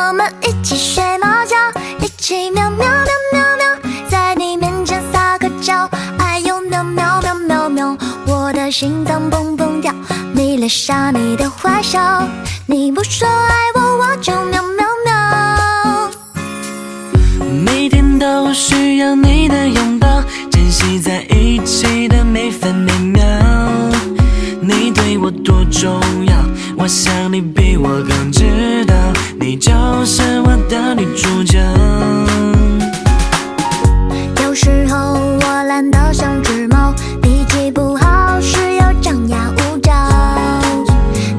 我们一起睡猫觉，一起喵喵喵喵喵，在你面前撒个娇，哎呦喵喵喵喵喵，我的心脏蹦蹦跳，你留下你的坏笑，你不说爱我，我就喵喵喵。每天都需要你的拥抱，珍惜在一起的每分每秒。你对我多重要，我想你比我更知道，你就是我的女主角。有时候我懒得像只猫，脾气不好时要张牙舞爪，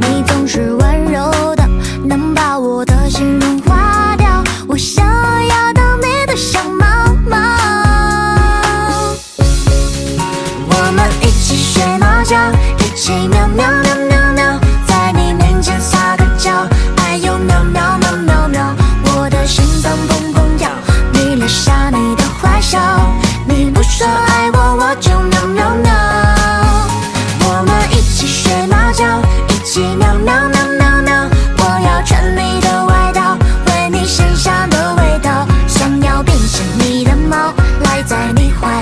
你总是温柔的，能把我的心融化掉，我想要当你的小猫猫。我们一起睡猫觉，一起喵喵喵喵喵，在你面前撒个娇，哎呦喵喵喵喵喵，我的心脏蹦蹦跳，你留下你的坏笑，你不说爱我，我就喵喵喵。我们一起睡猫觉，一起喵喵喵喵喵，我要穿你的外套，闻你身上的味道，想要变成你的猫，赖在你怀